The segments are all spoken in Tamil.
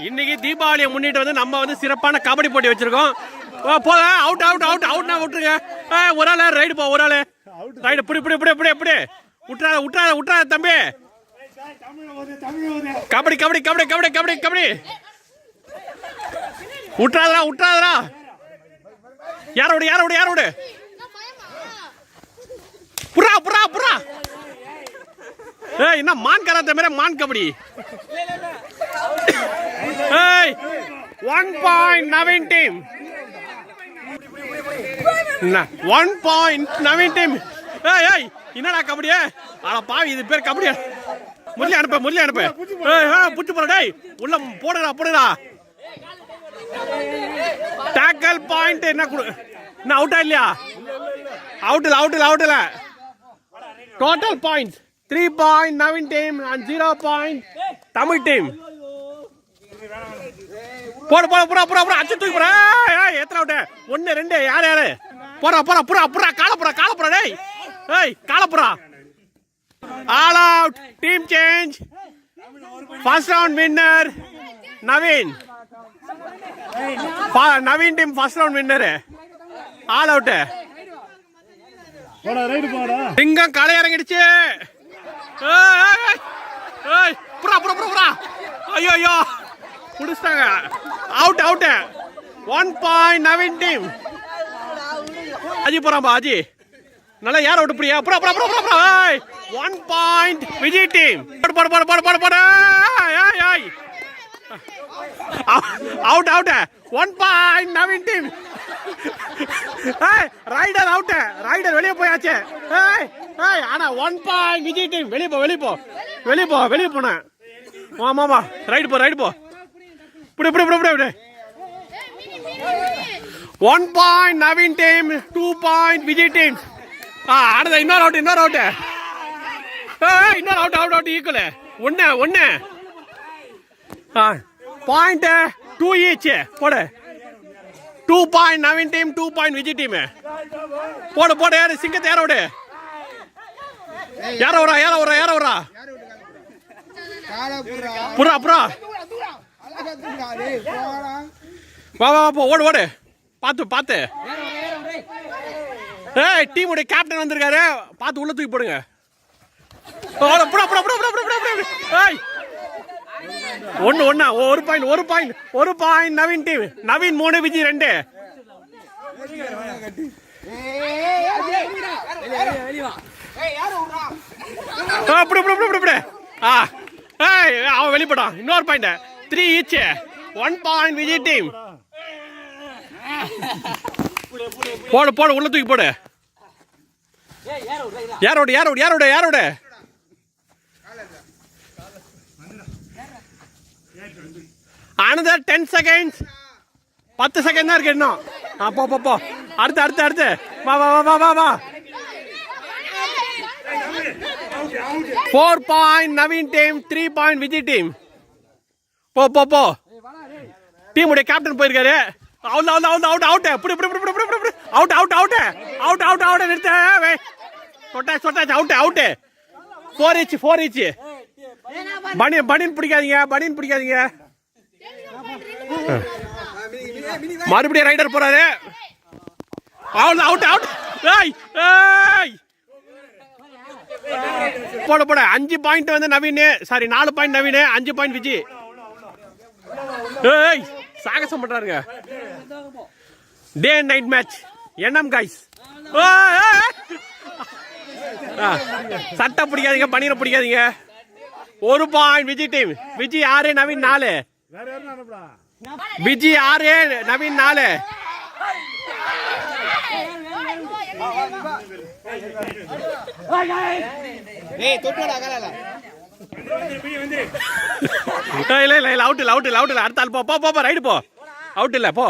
இன்னைக்கு தீபாவளியை முன்னிட்டு வந்து நம்ம வந்து சிறப்பான கபடி போட்டி வச்சிருக்கோம். போக அவுட் அவுட் அவுட் அவுட்னா விட்டுருங்க. ஒரு ஆள் ரைடு போ, ஒரு ஆள் ரைடு புடி புடி புடி புடி புடி விட்டுறாத விட்டுறாத விட்டுறாத தம்பி. கபடி கபடி கபடி கபடி கபடி கபடி விட்டுறாதரா விட்டுறாதரா. யாரோடு யாரோடு யாரோடு புறா புறா புறா. என்ன மான் கராத்தே மேரே மான் kabaddi. 1 point Naveen team. 1 point Naveen team. என்னடா கபடியே ஆனா பாவி, இது பேர் கபடியா? முரளி அனுப்ப முரளி அனுப்ப. புட்டு போற டேய், உள்ள போடுடா போடுடா. டாக்கல் பாயிண்ட். என்ன என்ன அவுட்டா இல்லையா? அவுட் இல்ல அவுட் இல்ல அவுட் இல்ல. Total points 3 point Naveen team and 0 point Tamil team. போடு போட புறா புறா புறா அச்சு தூக்கி போற. எத்தனை அவுட்? 1 2. யார் யாரு? போறா போறா புறா புறா காலப்புறா காலப்புறா டேய். காலப்புறா. All out. Team change. First round winner Naveen. Naveen team first round winner. All out. சிங்கம் களை இறங்கிடுச்சு. புறா புறா புறா புறா. ஐயோ ஐயோ புடிச்சிட்டாங்க. Out out. 1 point Naveen team. Aji போறாம்பா அஜி. நல்லா யார் அவுட் பிரியா? புறா புறா புறா புறா. 1 point விஜய் டீம். போடு போடு போடு போடு போடு போடு. Out out. 1 point Naveen team. Raider out. Raider வெளியே போயாச்சு. ஆனா 1 point விஜய் டீம். வெளியே போ வெளியே போ வெளியே போ வெளியே போன. ஆமாமா ரைடு போ ரைடு போ. புடி புடி புடி புடி. 1 point Naveen team. 2 point Vijay team. அடுத்த இன்னொரு அவுட் இன்னொரு அவுட். இன்னொரு அவுட் அவுட் அவுட் ஈக்குவல். ஒன்னு பாயிண்ட் 2 ஈச். போடு. 2 point Naveen team 2 point Vijay team. போடு போடு. யாரு சிங்கத்தை யார விடு. யார வரா யார வரா யார வரா. புறா புறா. வா வா போ ஓடு ஓடு. பாத்து பாத்து. டீமுடைய கேப்டன் வந்திருக்காரு. பாத்து உள்ள தூக்கி போடுங்க. புறா புறா புறா புறா புறா புறா. ஒன்னு ஒரு பாயிண்ட் ஒரு பாயிண்ட் ஒரு பாயிண்ட் நவீன் டீம். நவீன் 3 விஜய் 2. அவன் வெளிப்படான். இன்னொரு point 3 each. 1 point Vijay team. போடு போடு உள்ள தூக்கி போடு. யாரோட யாரோட யாரோட யாரோட. Another 10 seconds. 10 செகண்ட் தான் இருக்கு இன்னும். போ போ போ. அடுத்து அடுத்து அடுத்து. வா வா வா வா வா. 4 point Naveen team. 3 point Vijay team. போ போ போ. டீமுடைய கேப்டன் போயிருக்காரு. Out out out out out. புடி புடி புடி புடி புடி. Out out out out out out. நிறுத்து. சொட்டா சொட்டா அவுட் அவுட். 4 each 4 each. பனியன் பிடிக்காதீங்க பனியன் பிடிக்காதீங்க. மறுபடியும் ரைடர் போறாரு. Out out out. போட போட. 5 பாயிண்ட் வந்து Naveen. Sorry 4 point Naveen 5 point Vijay. சாகசம் பண்றாருங்க. Day and night match. Nm guys. சட்டை பிடிக்காதீங்க பனியனை பிடிக்காதீங்க. 1 பாயிண்ட் விஜய் டீம். விஜய் 6 நவீன் 4. விஜய் 6 நவீன் 4. இல்ல இல்ல இல்ல அவுட் இல்ல அவுட் இல்ல அவுட் இல்ல. அடுத்த ஆள் போ போ போ ரைடு போ. அவுட் இல்ல போ.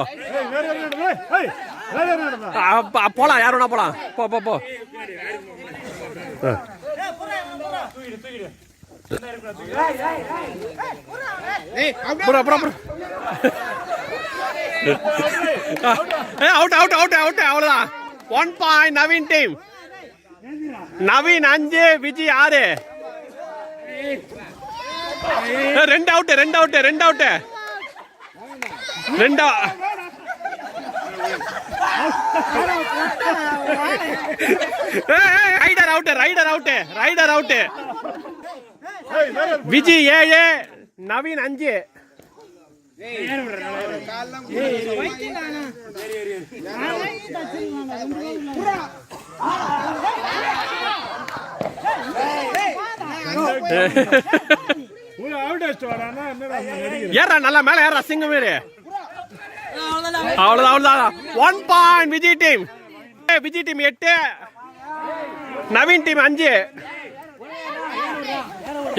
போலாம் யார் வேணா போலாம். போ போ போ. புறா புறா புறா. Out out out out. அவ்வளவுதான். 1 பாயிண்ட் நவீன் டீம். நவீன் 5 விஜய் 6. ரெண்டு out rider out Viji 7 Naveen 5 ஏறா நல்லா மேல ஏறா சிங்கம் மேலே அவ்வளவுதான் 1 point Vijay team 8 Naveen team 5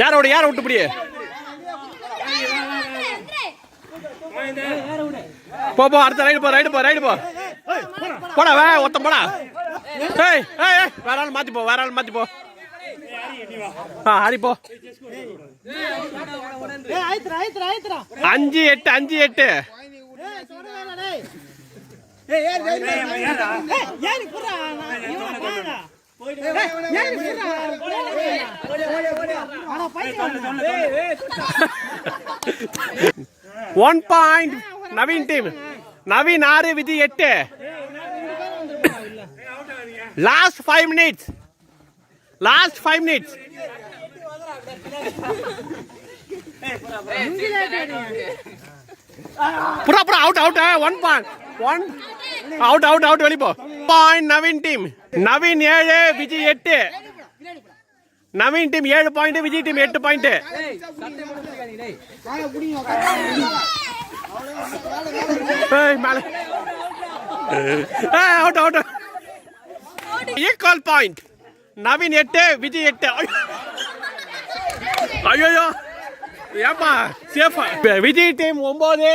யார விட்டுப்படி போ அடுத்த ரைடு போ போடா ஒருத்தன் போடா வேற ஆள் மாத்தி போ ஹரி போ 5-8 1 point Naveen team Naveen 6 Vijay 8 last 5 minutes புறா அவுட் 1 பாயிண்ட் அவுட் வெளிப்போ point Naveen team Naveen 7 Vijay 8 Naveen team 7 point Vijay team 8 point out equal point Naveen 8 Vijay 8 ஐயோ ஏப்பா சேஃபா Vijay team 9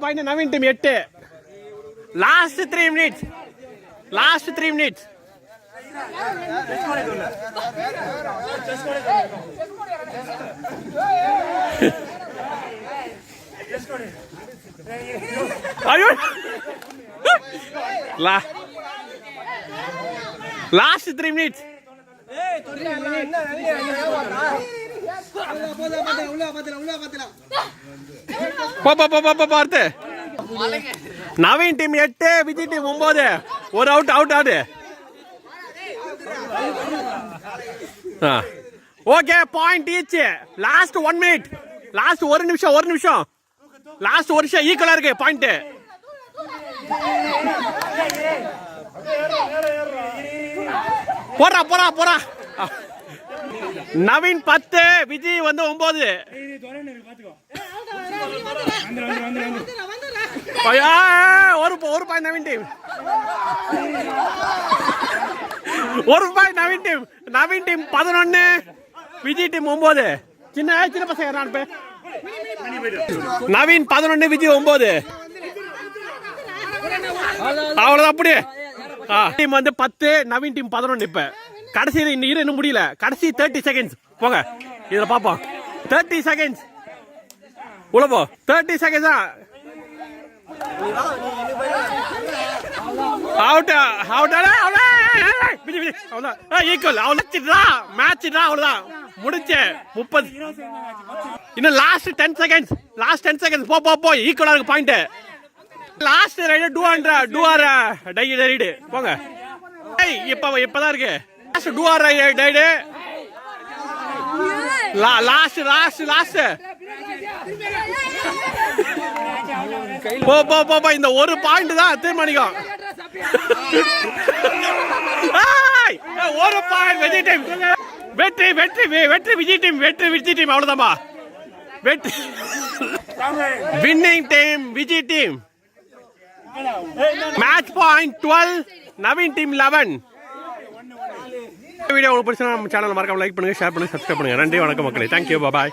point Naveen team 8 last 3 minutes ஐயோ லாஸ்ட் 3 மினிட்ஸ் பார்த்து நவீன் டீம் 8 விஜய் டீம் 9 ஒரு அவுட் ஆகுது okay point each last 1 minute last ஒரு நிமிஷம் ஈக்குவலா இருக்கு பாயிண்ட் போறா நவீன் 10 விஜய் 9 ஒரு point Naveen team Naveen team 11 Vijay team 9 சின்ன பசங்க நவீன் 11 விஜய் 9 அவ்வளவுதான் அப்படியே டீம் 10 நவீன் டீம் 11 இப்ப கடைசியில் இன்னும் முடியல கடைசி 30 செகண்ட்ஸ் போங்க இதுல பாப்போம் 30 செகண்ட்ஸ் உள்ள போ 30 செகண்ட்ஸ் தான் ஈக்குவல் அவ்வளவுதான் முடிச்சு 30 இன்னும் லாஸ்ட் 10 செகண்ட்ஸ் போ ஈக்குவலா இருக்கு point last raid do or raid போங்க இப்பதான் இருக்கு last do or raid last போ இந்த ஒரு பாயிண்ட் தான் தீர்மானிக்கும் ஒரு பாயிண்ட் விஜய் டீம் வெற்றி விஜய் டீம் அவ்வளவுதான்பா வெற்றி winning team Vijay team match point 12 Naveen team 11 video உங்களுக்கு பிடிச்சா நம்ம சேனல் மறக்காம லைக் பண்ணுங்க ஷேர் பண்ணுங்க சப்ஸ்கிரைப் பண்ணுங்க நன்றி வணக்கம் மக்களே தேங்க்யூ பாய்